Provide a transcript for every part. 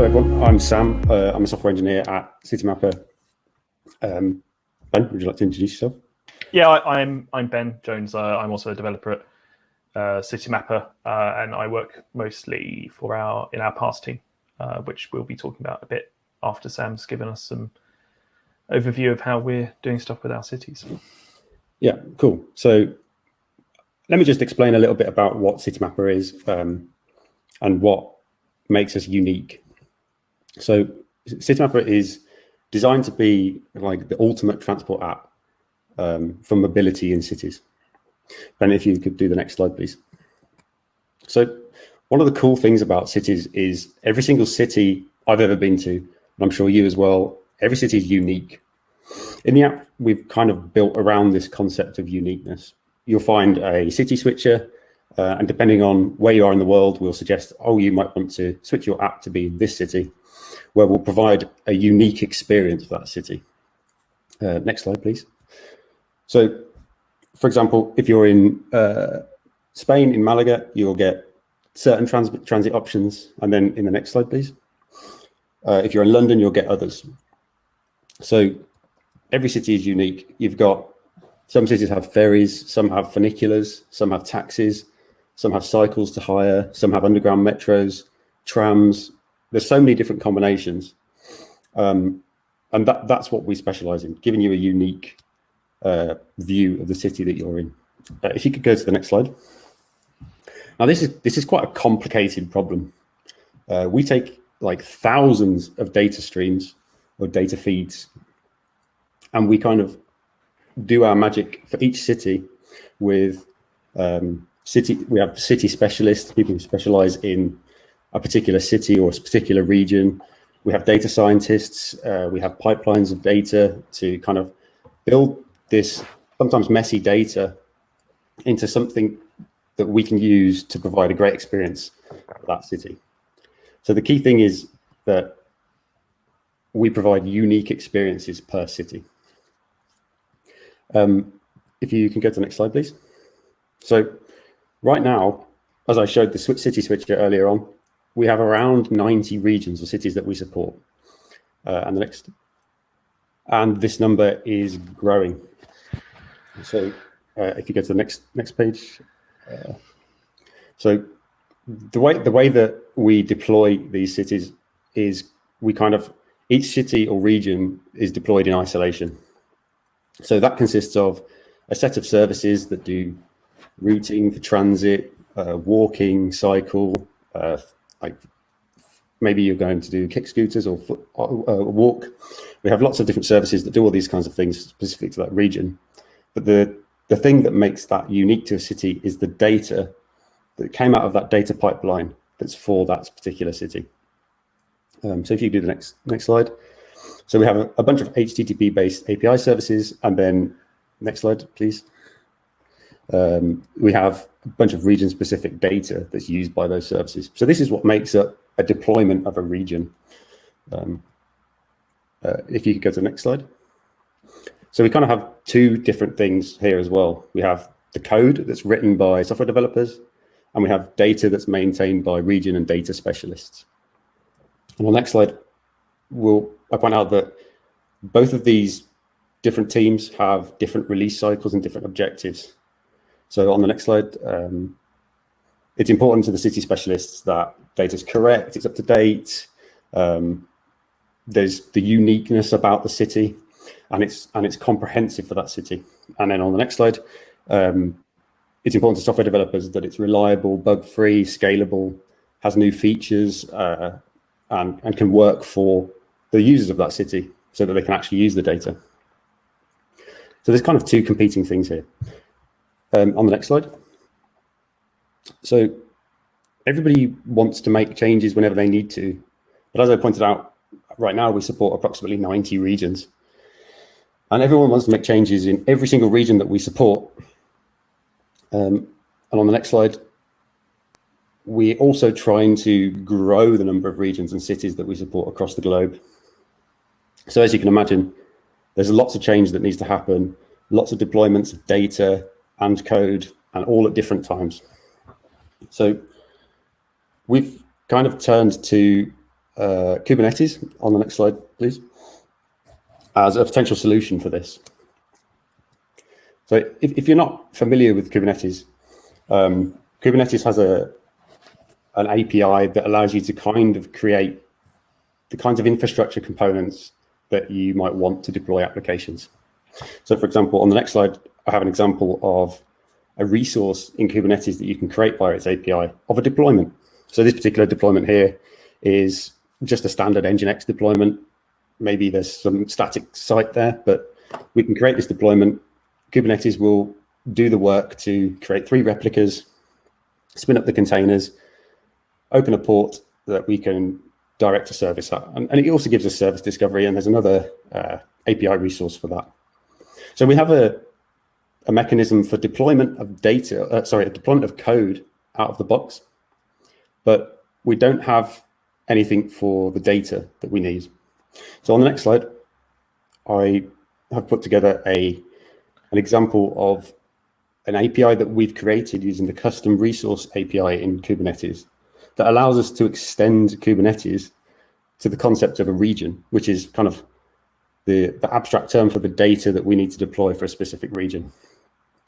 everyone. I'm Sam. I'm a software engineer at Citymapper. Ben, would you like to introduce yourself? Yeah, I'm Ben Jones. I'm also a developer at Citymapper, and I work mostly in our Pass team, which we'll be talking about a bit after Sam's given us some overview of how we're doing stuff with our cities. Yeah, cool. So let me just explain a little bit about what Citymapper is and what makes us unique. So Citymapper is designed to be like the ultimate transport app for mobility in cities. Ben, if you could do the next slide, please. So one of the cool things about cities is every single city I've ever been to, and I'm sure you as well, every city is unique. In the app, we've kind of built around this concept of uniqueness. You'll find a city switcher, and depending on where you are in the world, we'll suggest, oh, you might want to switch your app to be in this city, where we'll provide a unique experience for that city. Next slide, please. So, for example, if you're in Spain, in Malaga, you'll get certain transit options. And then in the next slide, please. If you're in London, you'll get others. So every city is unique. You've got some cities have ferries, some have funiculars, some have taxis, some have cycles to hire, some have underground metros, trams. There's so many different combinations. And that's what we specialize in, giving you a unique view of the city that you're in. If you could go to the next slide. Now, this is quite a complicated problem. We take like thousands of data streams or data feeds, and we kind of do our magic for each city with we have city specialists, people who specialize in a particular city or a particular region. We have data scientists, we have pipelines of data to kind of build this sometimes messy data into something that we can use to provide a great experience for that city. So the key thing is that we provide unique experiences per city. If you can go to the next slide, please. So right now, as I showed the city switcher earlier on, we have around 90 regions or cities that we support. And this number is growing. So if you go to the next page. So the way that we deploy these cities is each city or region is deployed in isolation. So that consists of a set of services that do routing for transit, walking, cycle, like maybe you're going to do kick scooters or walk. We have lots of different services that do all these kinds of things specific to that region. But the thing that makes that unique to a city is the data that came out of that data pipeline that's for that particular city. So if you do the next slide. So we have a bunch of HTTP-based API services, and then next slide, please. We have a bunch of region-specific data that's used by those services. So this is what makes up a deployment of a region. If you could go to the next slide. So we kind of have two different things here as well. We have the code that's written by software developers, and we have data that's maintained by region and data specialists. And on the next slide, I point out that both of these different teams have different release cycles and different objectives. So on the next slide, it's important to the city specialists that data is correct, it's up to date. There's the uniqueness about the city, and it's comprehensive for that city. And then on the next slide, it's important to software developers that it's reliable, bug-free, scalable, has new features, and can work for the users of that city so that they can actually use the data. So there's kind of two competing things here. On the next slide. So everybody wants to make changes whenever they need to. But as I pointed out, right now we support approximately 90 regions. And everyone wants to make changes in every single region that we support. And on the next slide, we're also trying to grow the number of regions and cities that we support across the globe. So as you can imagine, there's lots of change that needs to happen, lots of deployments of data and code, and all at different times. So we've kind of turned to Kubernetes on the next slide, please, as a potential solution for this. So if you're not familiar with Kubernetes, Kubernetes has an API that allows you to kind of create the kinds of infrastructure components that you might want to deploy applications. So for example, on the next slide, I have an example of a resource in Kubernetes that you can create via its API of a deployment. So this particular deployment here is just a standard Nginx deployment. Maybe there's some static site there, but we can create this deployment. Kubernetes will do the work to create 3 replicas, spin up the containers, open a port that we can direct a service at. And it also gives us service discovery, and there's another API resource for that. So we have a mechanism for deployment of deployment of code out of the box, but we don't have anything for the data that we need. So on the next slide, I have put together an example of an API that we've created using the custom resource API in Kubernetes that allows us to extend Kubernetes to the concept of a region, which is kind of the abstract term for the data that we need to deploy for a specific region.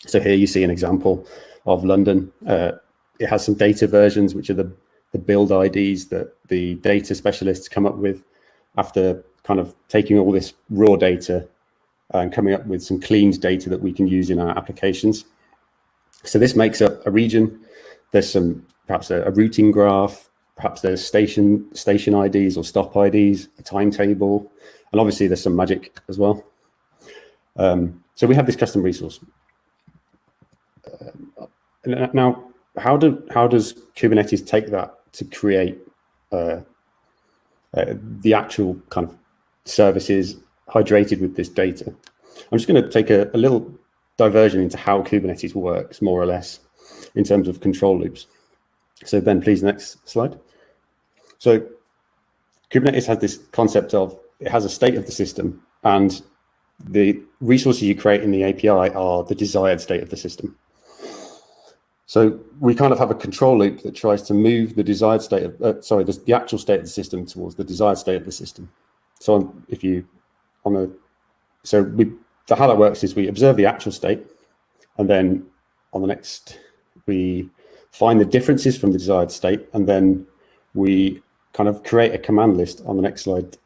So here you see an example of London. It has some data versions, which are the build IDs that the data specialists come up with after kind of taking all this raw data and coming up with some cleaned data that we can use in our applications. So this makes up a region. There's perhaps a routing graph, perhaps there's station IDs or stop IDs, a timetable, and obviously there's some magic as well. So we have this custom resource. Now, how does Kubernetes take that to create the actual kind of services hydrated with this data? I'm just going to take a little diversion into how Kubernetes works, more or less, in terms of control loops. So Ben, please, next slide. So Kubernetes has this concept of, it has a state of the system, and the resources you create in the API are the desired state of the system. So we kind of have a control loop that tries to move the desired state of, the actual state of the system towards the desired state of the system. So how that works is we observe the actual state, and then on the next, we find the differences from the desired state, and then we kind of create a command list on the next slide.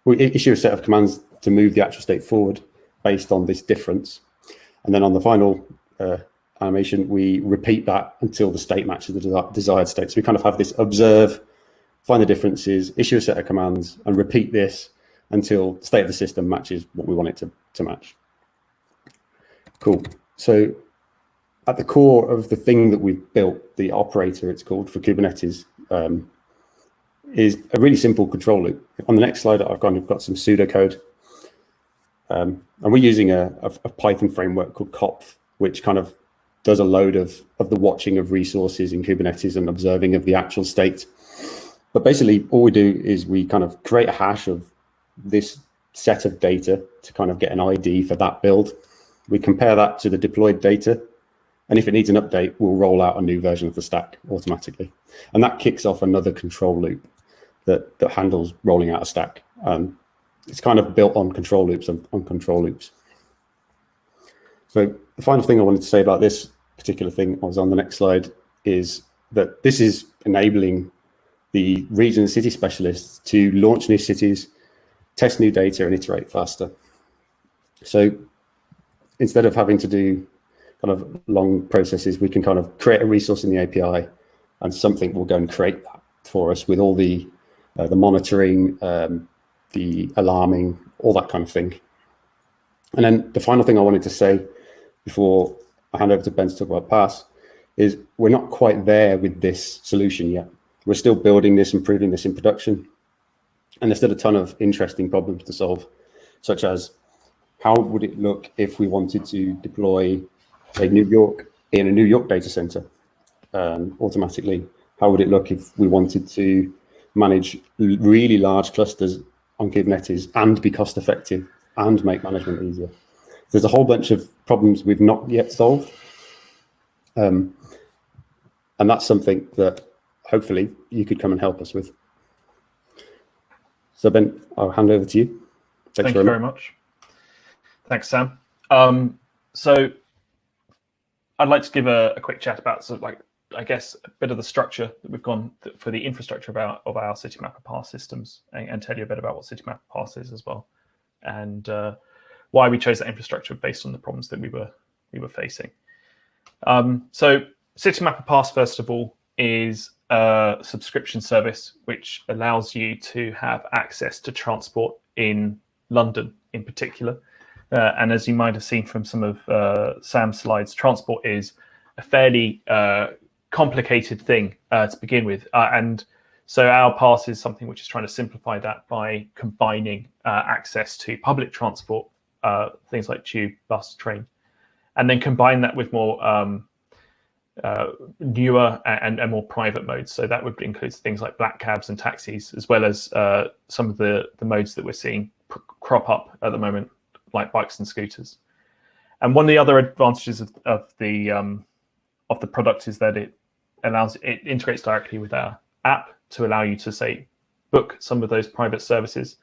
We issue a set of commands to move the actual state forward based on this difference. And then on the final animation, we repeat that until the state matches the desired state. So we kind of have this observe, find the differences, issue a set of commands, and repeat this until the state of the system matches what we want it to match. Cool. So at the core of the thing that we've built, the operator, it's called, for Kubernetes, is a really simple control loop. On the next slide, I've got some pseudocode. And we're using a Python framework called Kopf, which kind of does a load of the watching of resources in Kubernetes and observing of the actual state. But basically, all we do is we kind of create a hash of this set of data to kind of get an ID for that build. We compare that to the deployed data, and if it needs an update, we'll roll out a new version of the stack automatically. And that kicks off another control loop that handles rolling out a stack. It's kind of built on control loops on control loops. So the final thing I wanted to say about this particular thing, I was on the next slide, is that this is enabling the region and city specialists to launch new cities, test new data, and iterate faster. So instead of having to do kind of long processes, we can kind of create a resource in the API, and something will go and create that for us with all the monitoring, the alarming, all that kind of thing. And then the final thing I wanted to say before I hand over to Ben to talk about Pass is we're not quite there with this solution yet. We're still building this, improving this in production. And there's still a ton of interesting problems to solve, such as how would it look if we wanted to deploy, say, New York in a New York data center automatically? How would it look if we wanted to manage really large clusters on Kubernetes and be cost effective and make management easier? There's a whole bunch of problems we've not yet solved. And that's something that hopefully you could come and help us with. So Ben, I'll hand over to you. Thank you very much. Thanks, Sam. So I'd like to give a quick chat about sort of like, I guess, a bit of the structure that we've gone for the infrastructure of our Citymapper Pass systems, and tell you a bit about what Citymapper Pass is as well, and why we chose that infrastructure based on the problems that we were facing. So Citymapper Pass, first of all, is a subscription service which allows you to have access to transport in London in particular. And as you might have seen from some of Sam's slides, transport is a fairly complicated thing to begin with. And so our pass is something which is trying to simplify that by combining access to public transport, things like tube, bus, train, and then combine that with more newer and more private modes. So that would include things like black cabs and taxis, as well as some of the modes that we're seeing crop up at the moment, like bikes and scooters. And one of the other advantages of the product is that it integrates directly with our app to allow you to, say, book some of those private services.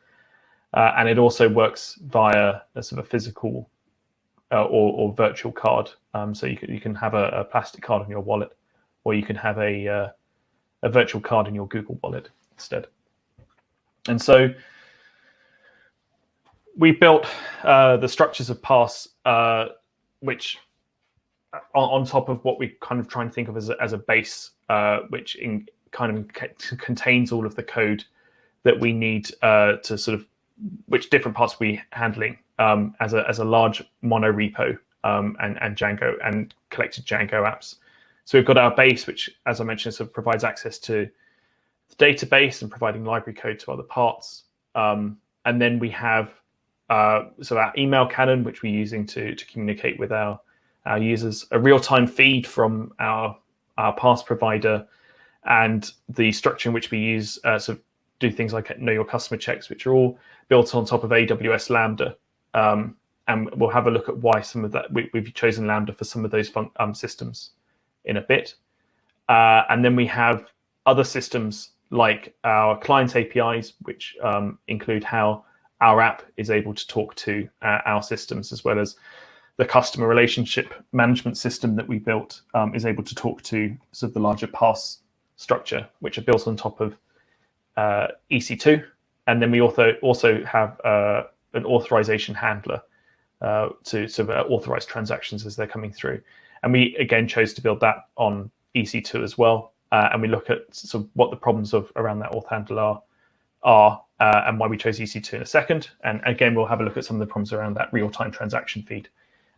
And it also works via a sort of physical or virtual card. So you can have a plastic card in your wallet, or you can have a virtual card in your Google Wallet instead. And so we built the structures of Pass, which on top of what we kind of try and think of as a base, which kind of contains all of the code that we need to sort of, which different parts we handling as a large mono repo and Django and collected Django apps. So we've got our base, which, as I mentioned, sort of provides access to the database and providing library code to other parts. And then we have so our email cannon, which we're using to communicate with our users, a real-time feed from our pass provider, and the structure in which we use sort of do things like know your customer checks, which are all built on top of AWS Lambda. And we'll have a look at why some of that we've chosen Lambda for some of those systems in a bit. And then we have other systems like our client APIs, which include how our app is able to talk to our systems, as well as the customer relationship management system that we built is able to talk to sort of the larger pass structure, which are built on top of EC2. And then we also have an authorization handler to sort of authorize transactions as they're coming through. And we, again, chose to build that on EC2 as well. And we look at sort of what the problems around that Auth Handler are and why we chose EC2 in a second. And again, we'll have a look at some of the problems around that real-time transaction feed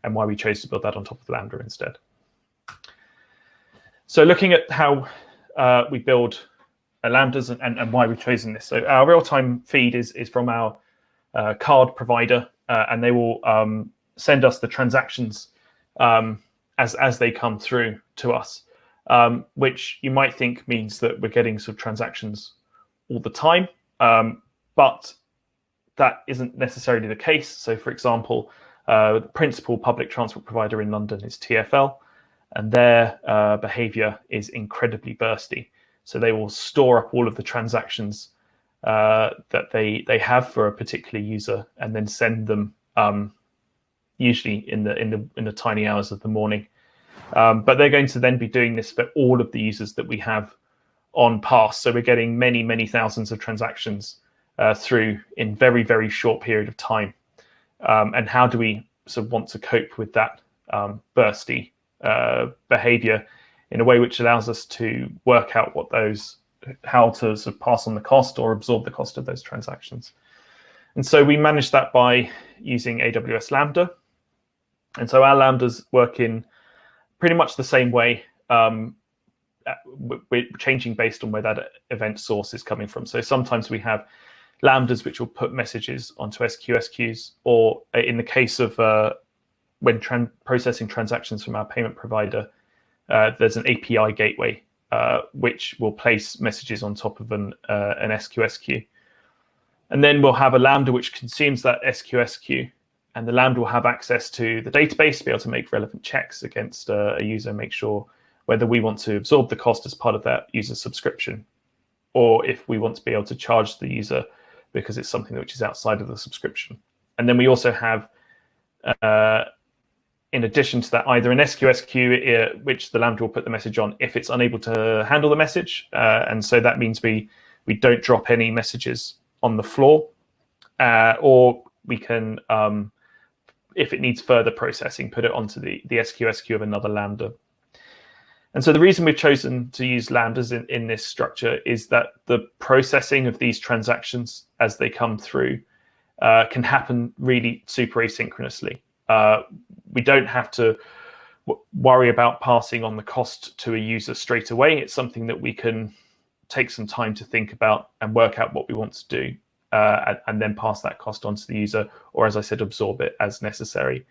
and why we chose to build that on top of Lambda instead. So looking at how we build Lambdas and why we've chosen this. So our real-time feed is from our card provider, and they will send us the transactions as they come through to us, which you might think means that we're getting sort of transactions all the time, but that isn't necessarily the case. So, for example, the principal public transport provider in London is TfL, and their behavior is incredibly bursty. So they will store up all of the transactions that they have for a particular user, and then send them usually in the tiny hours of the morning. But they're going to then be doing this for all of the users that we have on Pass. So we're getting many thousands of transactions through in very, very short period of time. And how do we sort of want to cope with that bursty behavior in a way which allows us to work out how to sort of pass on the cost or absorb the cost of those transactions. And so we manage that by using AWS Lambda. And so our Lambdas work in pretty much the same way. We're changing based on where that event source is coming from. So sometimes we have Lambdas which will put messages onto SQS queues, or in the case of when processing transactions from our payment provider, there's an API gateway which will place messages on top of an SQS queue. And then we'll have a Lambda which consumes that SQS queue, and the Lambda will have access to the database to be able to make relevant checks against a user, make sure whether we want to absorb the cost as part of that user subscription, or if we want to be able to charge the user because it's something which is outside of the subscription. And then we also have, in addition to that, either an SQS queue, which the Lambda will put the message on if it's unable to handle the message. And so that means we don't drop any messages on the floor, or we can, if it needs further processing, put it onto the SQS queue of another Lambda. And so the reason we've chosen to use Lambdas in this structure is that the processing of these transactions as they come through can happen really super asynchronously. We don't have to worry about passing on the cost to a user straight away. It's something that we can take some time to think about and work out what we want to do, and then pass that cost on to the user, or as I said, absorb it as necessary.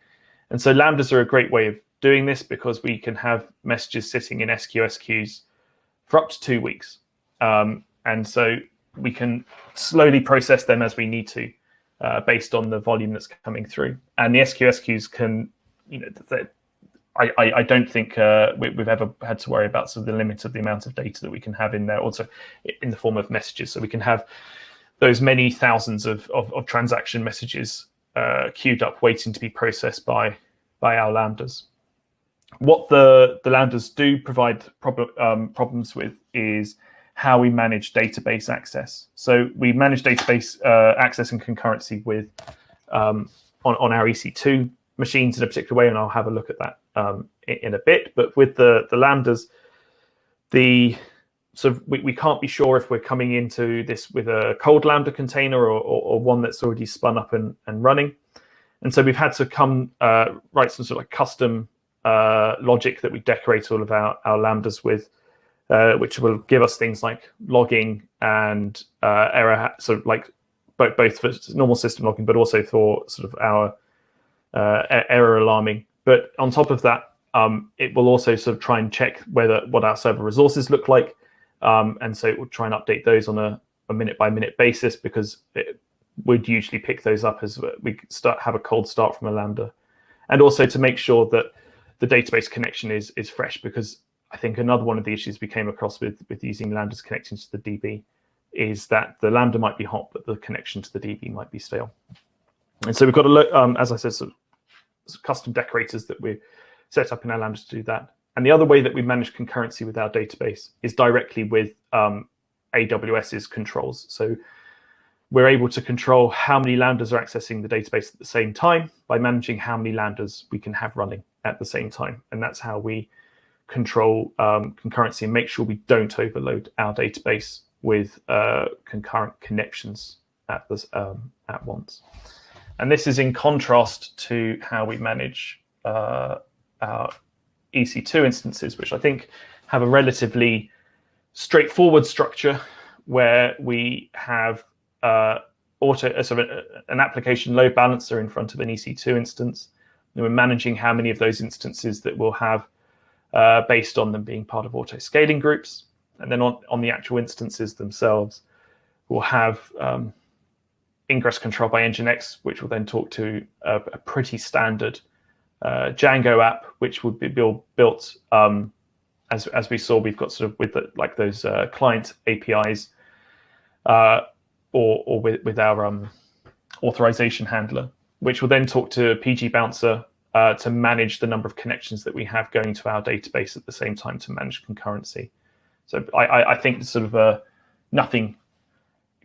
And so Lambdas are a great way of doing this because we can have messages sitting in SQS queues for up to 2 weeks. And so we can slowly process them as we need to, based on the volume that's coming through. And the SQS queues can, I don't think we've ever had to worry about sort of the limit of the amount of data that we can have in there, also in the form of messages. So we can have those many thousands of transaction messages queued up, waiting to be processed by our Lambdas. What the Lambdas do provide problems with is how we manage database access. So we manage database access and concurrency with on our EC2 machines in a particular way, and I'll have a look at that in a bit. But with the Lambdas, we can't be sure if we're coming into this with a cold Lambda container or one that's already spun up and running. And so we've had to write some sort of custom logic that we decorate all of our Lambdas with, which will give us things like logging and error, so like both for normal system logging, but also for sort of our error alarming. But on top of that, it will also sort of try and check what our server resources look like. And so it will try and update those on a minute-by-minute basis, because it would usually pick those up as we have a cold start from a Lambda. And also to make sure that the database connection is fresh, because I think another one of the issues we came across with using Lambdas connecting to the DB is that the Lambda might be hot, but the connection to the DB might be stale. And so we've got as I said, some custom decorators that we set up in our Lambdas to do that. And the other way that we manage concurrency with our database is directly with AWS's controls. So we're able to control how many Lambdas are accessing the database at the same time by managing how many Lambdas we can have running at the same time. And that's how we control concurrency and make sure we don't overload our database with concurrent connections at once. And this is in contrast to how we manage our EC2 instances, which I think have a relatively straightforward structure, where we have an application load balancer in front of an EC2 instance. And we're managing how many of those instances that we'll have based on them being part of auto scaling groups. And then on the actual instances themselves, we'll have ingress control by Nginx, which will then talk to a pretty standard Django app, which would be built as we saw. We've got sort of with those client APIs, or with our authorization handler, which will then talk to PG Bouncer to manage the number of connections that we have going to our database at the same time to manage concurrency. So I think sort of nothing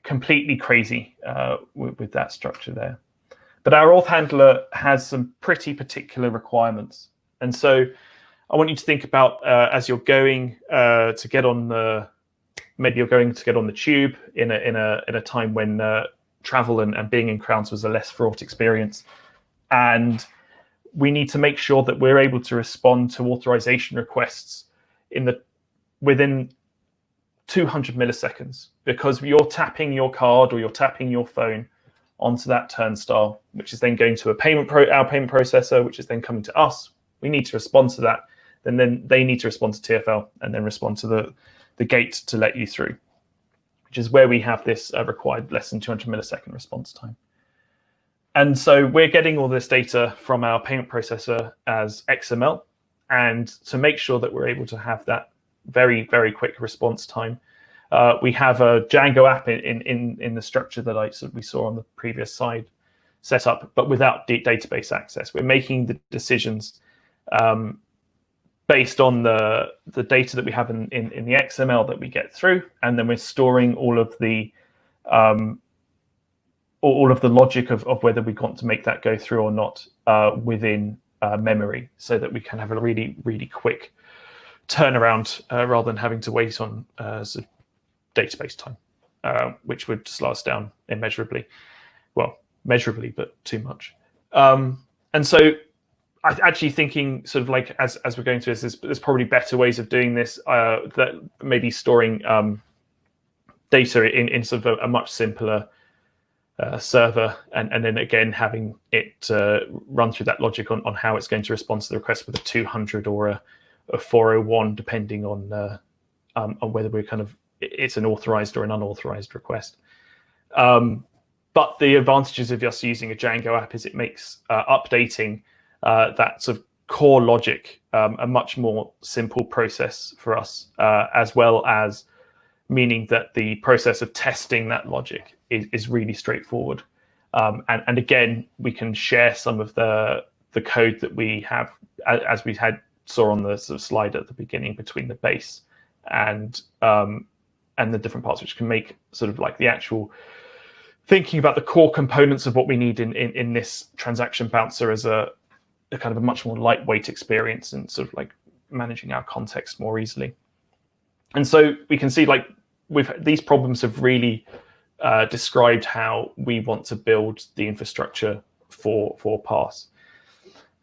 completely crazy with that structure there. But our Auth Handler has some pretty particular requirements. And so I want you to think about as you're going to get on maybe you're going to get on the tube in a time when travel and being in crowds was a less fraught experience. And we need to make sure that we're able to respond to authorization requests within 200 milliseconds, because you're tapping your card or you're tapping your phone onto that turnstile, which is then going to our payment processor, which is then coming to us. We need to respond to that. Then they need to respond to TFL and then respond to the gate to let you through, which is where we have this required less than 200 millisecond response time. And so we're getting all this data from our payment processor as XML. And to make sure that we're able to have that very, very quick response time, We have a Django app in the structure that we saw on the previous slide set up, but without database access. We're making the decisions based on the data that we have in the XML that we get through, and then we're storing all of the logic of whether we want to make that go through or not within memory, so that we can have a really, really quick turnaround rather than having to wait on sort of database time, which would slow us down immeasurably. Well, measurably, but too much. And so I'm actually thinking sort of like as we're going through this, there's probably better ways of doing this, that maybe storing data in sort of a much simpler server, and then again having it run through that logic on how it's going to respond to the request with a 200 or a 401, depending on whether we're it's an authorized or an unauthorized request. But the advantages of just using a Django app is it makes updating that sort of core logic a much more simple process for us, as well as meaning that the process of testing that logic is really straightforward. And again, we can share some of the code that we have, as we saw on the sort of slide at the beginning, between the base and the different parts, which can make sort of like the actual thinking about the core components of what we need in this transaction bouncer as a kind of a much more lightweight experience, and sort of like managing our context more easily. And so we can see like these problems have really described how we want to build the infrastructure for Pass.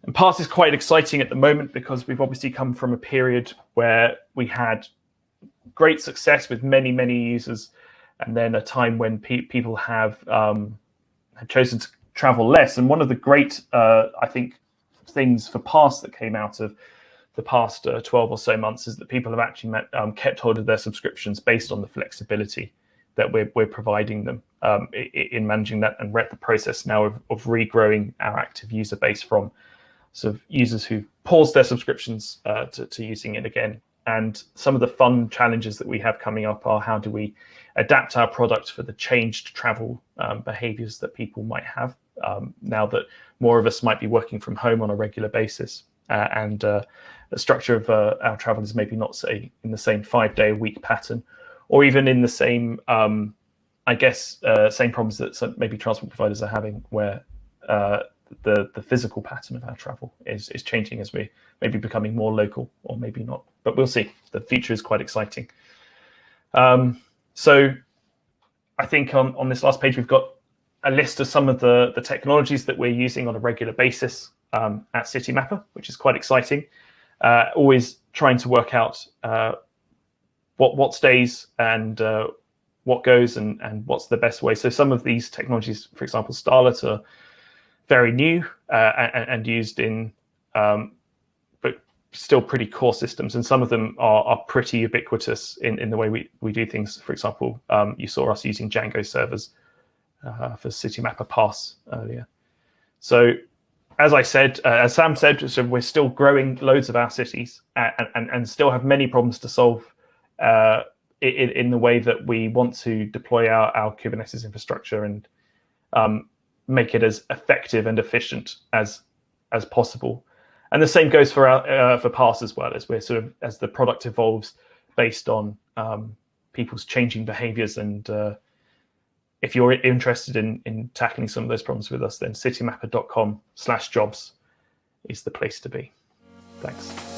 And Pass is quite exciting at the moment because we've obviously come from a period where we had great success with many, many users, and then a time when people have chosen to travel less. And one of the great, I think, things for Pass that came out of the past 12 or so months is that people have actually kept hold of their subscriptions based on the flexibility that we're providing them in managing that, and we're at the process now of regrowing our active user base from sort of users who paused their subscriptions to using it again. And some of the fun challenges that we have coming up are how do we adapt our product for the changed travel behaviors that people might have now that more of us might be working from home on a regular basis, and the structure of our travel is maybe not, say, in the same 5-day-a-week pattern, or even in the same, same problems that maybe transport providers are having, where the physical pattern of our travel is changing as we maybe becoming more local, or maybe not. But we'll see. The future is quite exciting. So I think on this last page, we've got a list of some of the technologies that we're using on a regular basis at Citymapper, which is quite exciting. Always trying to work out what stays and what goes, and what's the best way. So some of these technologies, for example, Starlet, are very new and used in, but still pretty core systems. And some of them are pretty ubiquitous in the way we do things. For example, you saw us using Django servers for Citymapper Pass earlier. So as I said, as Sam said, so we're still growing loads of our cities and still have many problems to solve in the way that we want to deploy our Kubernetes infrastructure and make it as effective and efficient as possible. And the same goes for Pass as well, as we're sort of, as the product evolves based on people's changing behaviors. And if you're interested in tackling some of those problems with us, then citymapper.com/jobs is the place to be. Thanks.